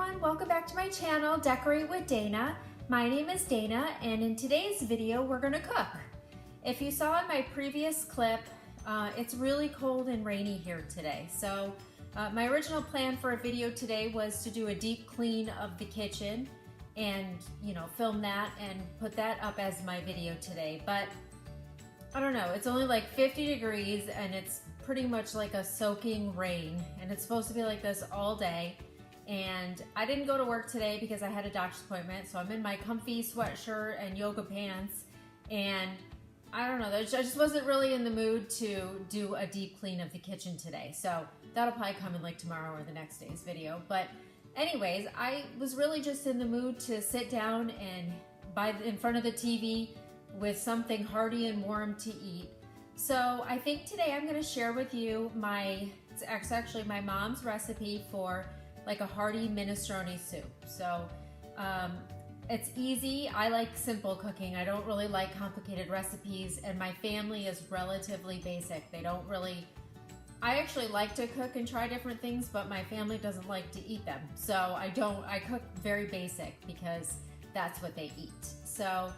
everyone, welcome back to my channel, Decorate with Dana. My name is Dana, and in today's video, we're gonna cook. If you saw in my previous clip, it's really cold and rainy here today. So my original plan for a video today was to do a deep clean of the kitchen and, film that and put that up as my video today. But I don't know, it's only like 50 degrees and it's pretty much like a soaking rain, and it's supposed to be like this all day. And I didn't go to work today because I had a doctor's appointment, so I'm in my comfy sweatshirt and yoga pants, and I don't know, I just wasn't really in the mood to do a deep clean of the kitchen today. So that'll probably come in like tomorrow or the next day's video. But anyways, I was really just in the mood to sit down and in front of the TV with something hearty and warm to eat. So I think today I'm gonna share with you it's actually my mom's recipe for like a hearty minestrone soup. So it's easy. I like simple cooking. I don't really like complicated recipes, and my family is relatively basic. They don't really, I actually like to cook and try different things, but my family doesn't like to eat them. So I cook very basic because that's what they eat. So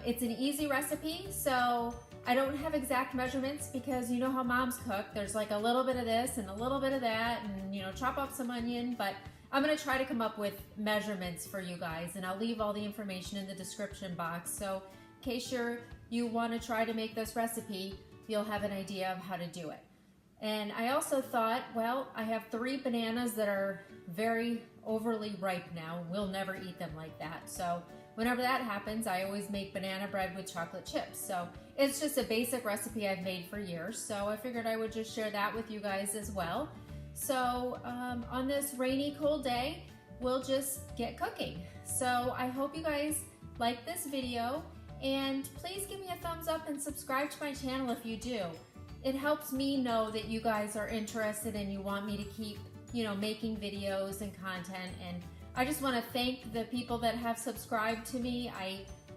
it's an easy recipe. So I don't have exact measurements because you know how moms cook. There's like a little bit of this and a little bit of that, and chop up some onion, but I'm gonna try to come up with measurements for you guys, and I'll leave all the information in the description box. So in case you wanna try to make this recipe, you'll have an idea of how to do it. And I also thought, well, I have 3 bananas that are very overly ripe now. We'll never eat them like that. So whenever that happens, I always make banana bread with chocolate chips. So it's just a basic recipe I've made for years. So I figured I would just share that with you guys as well. So on this rainy, cold day, we'll just get cooking. So I hope you guys like this video, and please give me a thumbs up and subscribe to my channel if you do. It helps me know that you guys are interested and you want me to keep, making videos and content. And I just want to thank the people that have subscribed to me.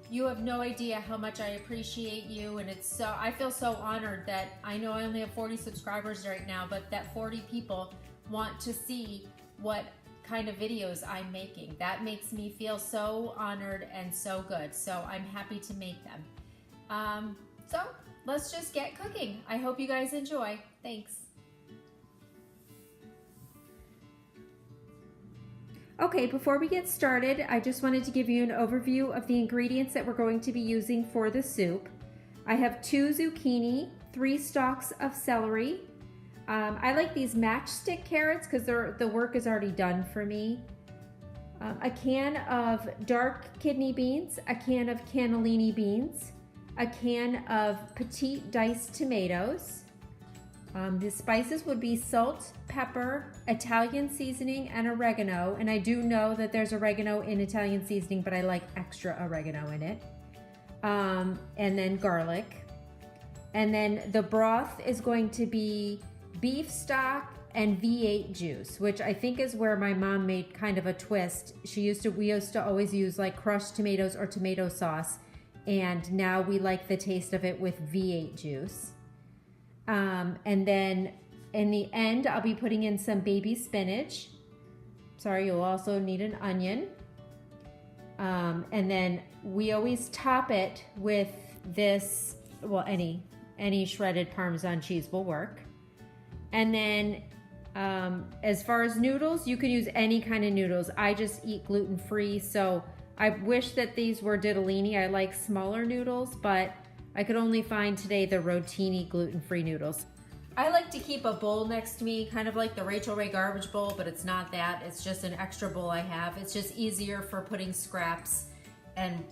You have no idea how much I appreciate you, and I feel so honored that I know I only have 40 subscribers right now, but that 40 people want to see what kind of videos I'm making. That makes me feel so honored and so good. So I'm happy to make them. So let's just get cooking. I hope you guys enjoy. Thanks. Okay, before we get started, I just wanted to give you an overview of the ingredients that we're going to be using for the soup. I have 2 zucchini, 3 stalks of celery. I like these matchstick carrots because the work is already done for me. A can of dark kidney beans, a can of cannellini beans, a can of petite diced tomatoes. The spices would be salt, pepper, Italian seasoning, and oregano. And I do know that there's oregano in Italian seasoning, but I like extra oregano in it. And then garlic. And then the broth is going to be beef stock and V8 juice, which I think is where my mom made kind of a twist. We used to always use like crushed tomatoes or tomato sauce, and now we like the taste of it with V8 juice. And then in the end, I'll be putting in some baby spinach. Sorry, you'll also need an onion. And then we always top it with this, well, any shredded Parmesan cheese will work. And then as far as noodles, you can use any kind of noodles. I just eat gluten-free, so I wish that these were ditalini. I like smaller noodles, but I could only find today the rotini gluten-free noodles. I like to keep a bowl next to me, kind of like the Rachel Ray garbage bowl, but it's not that. It's just an extra bowl I have. It's just easier for putting scraps and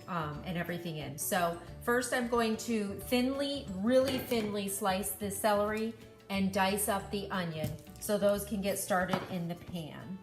everything in. So first I'm going to really thinly slice the celery and dice up the onion so those can get started in the pan.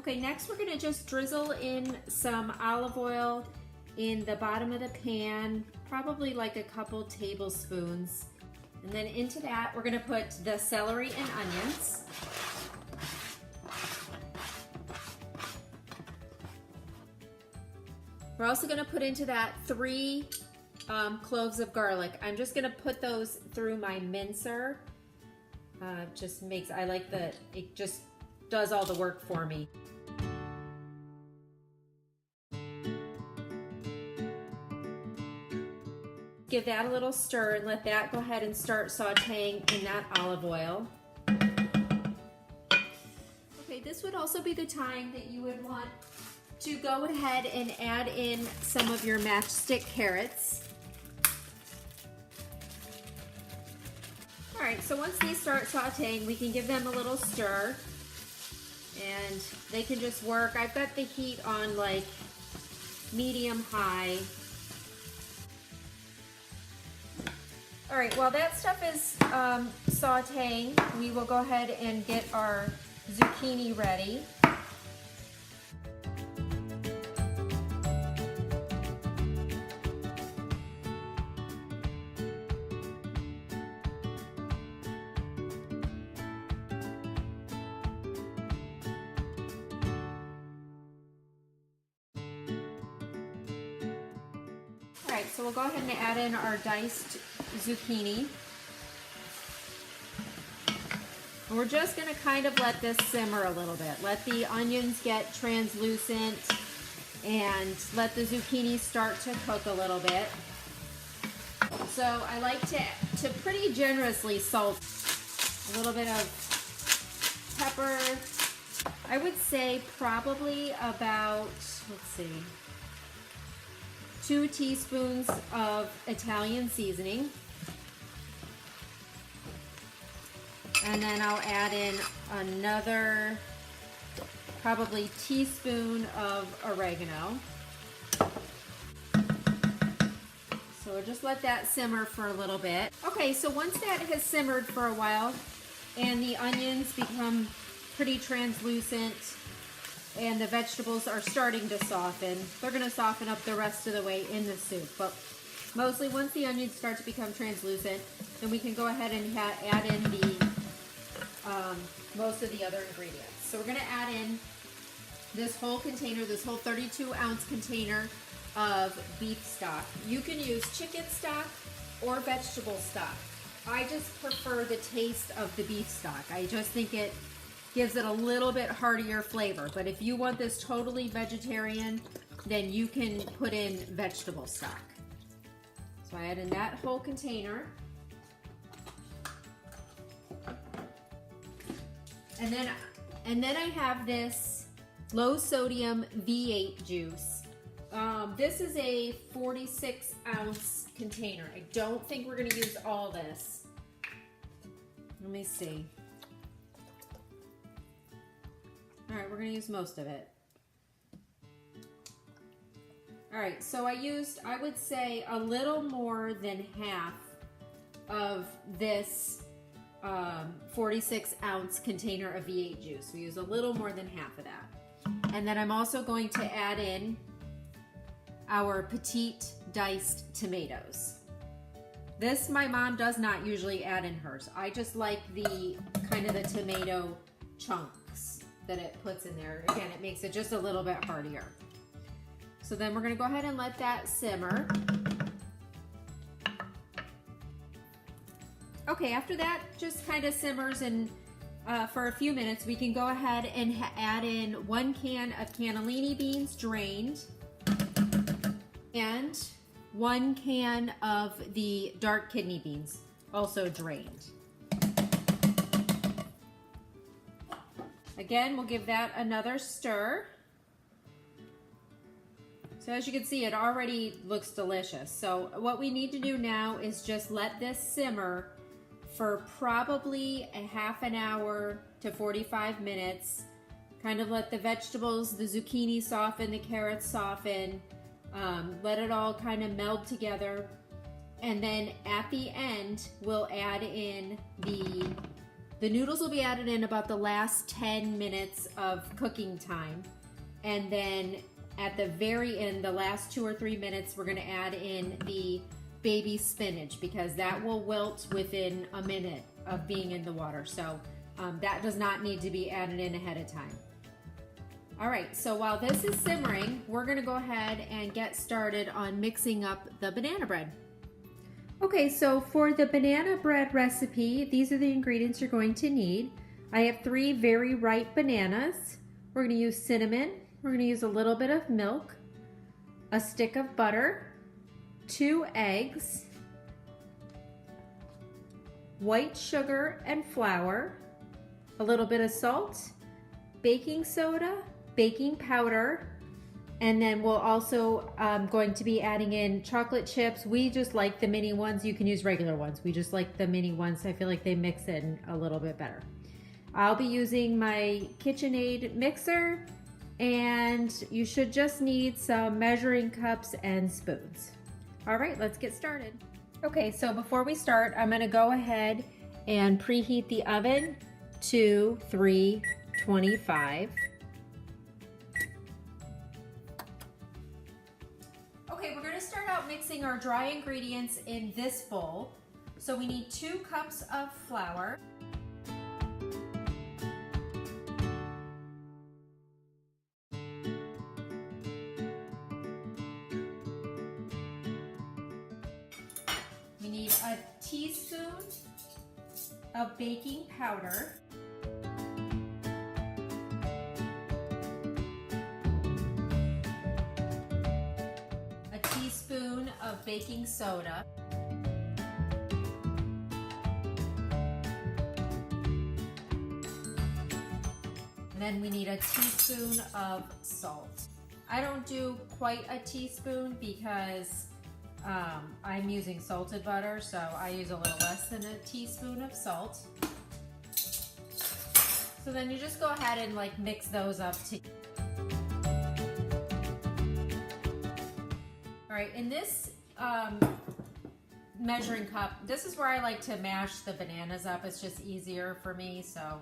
Okay, next we're gonna just drizzle in some olive oil in the bottom of the pan, probably like a couple tablespoons. And then into that, we're gonna put the celery and onions. We're also gonna put into that 3 cloves of garlic. I'm just gonna put those through my mincer. It just does all the work for me. Give that a little stir and let that go ahead and start sauteing in that olive oil. Okay, this would also be the time that you would want to go ahead and add in some of your matchstick carrots. All right, so once these start sauteing, we can give them a little stir and they can just work. I've got the heat on like medium high. All right, while that stuff is sauteing, we will go ahead and get our zucchini ready. All right, so we'll go ahead and add in our diced zucchini. And we're just gonna kind of let this simmer a little bit. Let the onions get translucent and let the zucchini start to cook a little bit. So I like to pretty generously salt. A little bit of pepper. I would say probably about, let's see, 2 teaspoons of Italian seasoning. And then I'll add in another probably teaspoon of oregano. So we'll just let that simmer for a little bit. Okay, so once that has simmered for a while and the onions become pretty translucent and the vegetables are starting to soften, they're gonna soften up the rest of the way in the soup. But mostly once the onions start to become translucent, then we can go ahead and add in the most of the other ingredients. So we're gonna add in this whole container, this whole 32-ounce container of beef stock. You can use chicken stock or vegetable stock. I just prefer the taste of the beef stock. I just think it gives it a little bit heartier flavor. But if you want this totally vegetarian, then you can put in vegetable stock. So I add in that whole container. And then I have this low sodium V8 juice. This is a 46-ounce container. I don't think we're gonna use all this. Let me see. All right, we're gonna use most of it. All right, so I would say a little more than half of this 46-ounce container of V8 juice. We use a little more than half of that. And then I'm also going to add in our petite diced tomatoes. This my mom does not usually add in hers. I just like the kind of the tomato chunks that it puts in there. Again, it makes it just a little bit heartier. So then we're gonna go ahead and let that simmer. Okay, after that just kind of simmers and for a few minutes, we can go ahead and add in 1 can of cannellini beans drained and 1 can of the dark kidney beans, also drained. Again, we'll give that another stir. So as you can see, it already looks delicious. So what we need to do now is just let this simmer for probably a half an hour to 45 minutes. Kind of let the vegetables, the zucchini soften, the carrots soften, let it all kind of meld together. And then at the end, we'll add in the The noodles will be added in about the last 10 minutes of cooking time. And then at the very end, the last 2 or 3 minutes, we're gonna add in the baby spinach because that will wilt within a minute of being in the water. So that does not need to be added in ahead of time. All right, so while this is simmering, we're gonna go ahead and get started on mixing up the banana bread. Okay, so for the banana bread recipe, these are the ingredients you're going to need. I have 3 very ripe bananas. We're gonna use cinnamon. We're gonna use a little bit of milk, a stick of butter, 2 eggs, white sugar and flour, a little bit of salt, baking soda, baking powder, and then we'll also going to be adding in chocolate chips. We just like the mini ones. You can use regular ones. We just like the mini ones. I feel like they mix in a little bit better. I'll be using my KitchenAid mixer, and you should just need some measuring cups and spoons. All right, let's get started. Okay, so before we start, I'm gonna go ahead and preheat the oven to 325. Okay, we're gonna start out mixing our dry ingredients in this bowl. So we need 2 cups of flour. We need a teaspoon of baking powder. A teaspoon of baking soda. And then we need a teaspoon of salt. I don't do quite a teaspoon because I'm using salted butter, so I use a little less than a teaspoon of salt. So then you just go ahead and like mix those up together. All right, in this measuring cup, this is where I like to mash the bananas up. It's just easier for me, so.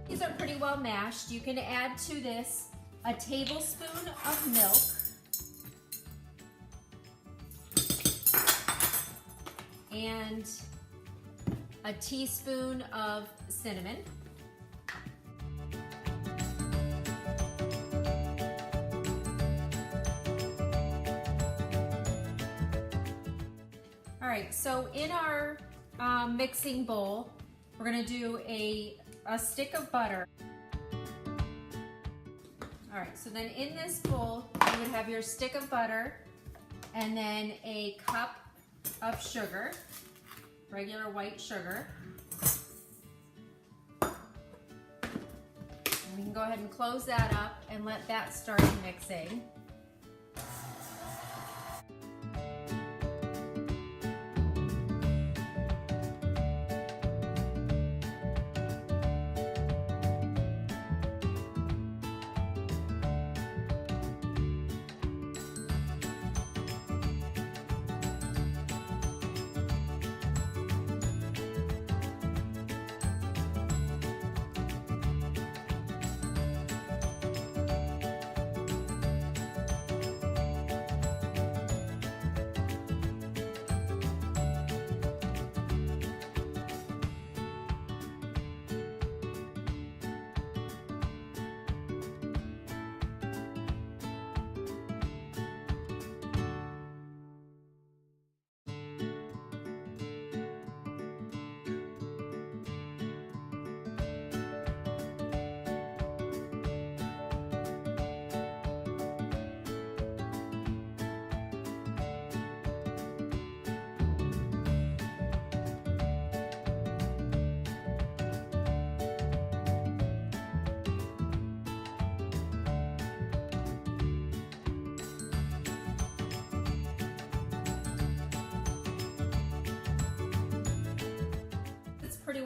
These are pretty well mashed. You can add to this a tablespoon of milk, and a teaspoon of cinnamon. All right, so in our mixing bowl, we're gonna do a stick of butter. All right, so then in this bowl, you would have your stick of butter and then a cup of sugar, regular white sugar. And we can go ahead and close that up and let that start mixing.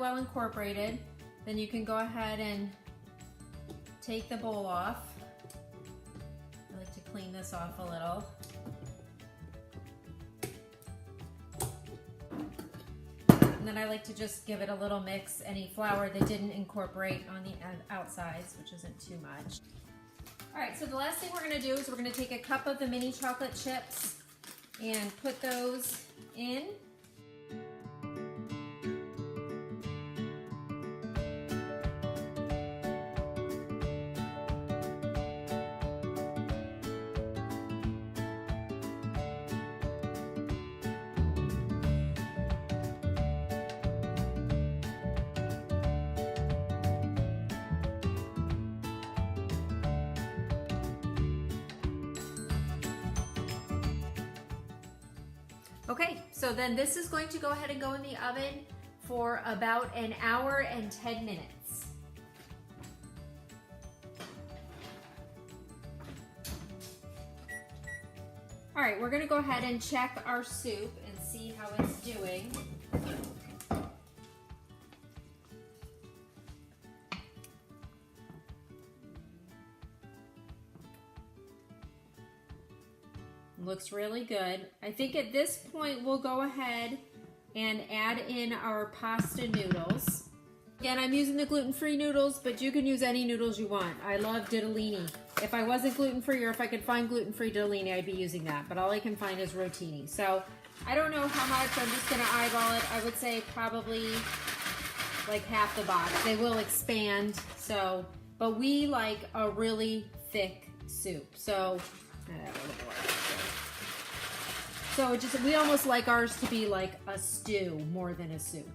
well incorporated, then you can go ahead and take the bowl off. I like to clean this off a little. And then I like to just give it a little mix, any flour that didn't incorporate on the outsides, which isn't too much. All right, so the last thing we're gonna do is we're gonna take a cup of the mini chocolate chips and put those in. Okay, so then this is going to go ahead and go in the oven for about an hour and 10 minutes. All right, we're gonna go ahead and check our soup and see how it's doing. Looks really good. I think at this point we'll go ahead and add in our pasta noodles. Again, I'm using the gluten-free noodles, but you can use any noodles you want. I love ditalini. If I wasn't gluten-free or if I could find gluten-free ditalini, I'd be using that, but all I can find is rotini. So I don't know how much, I'm just gonna eyeball it. I would say probably like half the box. They will expand, so, but we like a really thick soup. So, we almost like ours to be like a stew more than a soup.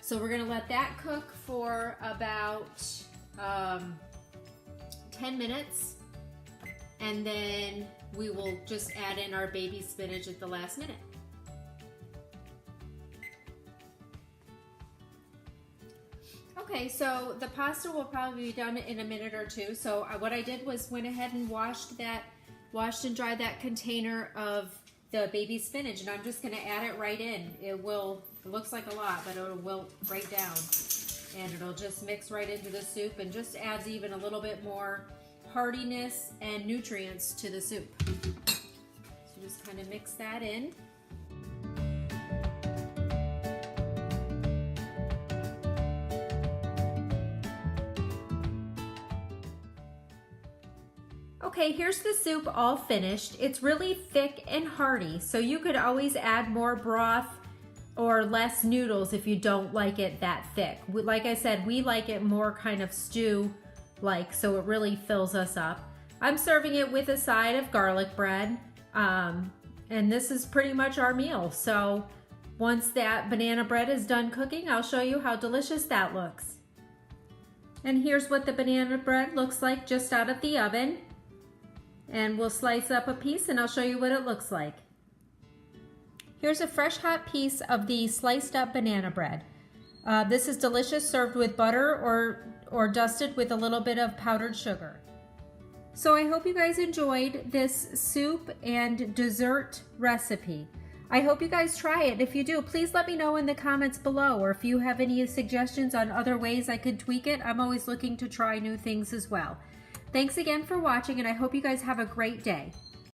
So we're gonna let that cook for about 10 minutes, and then we will just add in our baby spinach at the last minute. Okay, so the pasta will probably be done in a minute or two. So what I did was went ahead and washed and dried that container of the baby spinach, and I'm just gonna add it right in. It looks like a lot, but it will right down, and it'll just mix right into the soup and just adds even a little bit more heartiness and nutrients to the soup. So just kind of mix that in. Okay, here's the soup all finished. It's really thick and hearty, so you could always add more broth or less noodles if you don't like it that thick. Like I said, we like it more kind of stew-like, so it really fills us up. I'm serving it with a side of garlic bread, and this is pretty much our meal. So once that banana bread is done cooking, I'll show you how delicious that looks. And here's what the banana bread looks like just out of the oven. And we'll slice up a piece and I'll show you what it looks like. Here's a fresh hot piece of the sliced up banana bread. This is delicious, served with butter or dusted with a little bit of powdered sugar. So I hope you guys enjoyed this soup and dessert recipe. I hope you guys try it. If you do, please let me know in the comments below, or if you have any suggestions on other ways I could tweak it. I'm always looking to try new things as well. Thanks again for watching, and I hope you guys have a great day.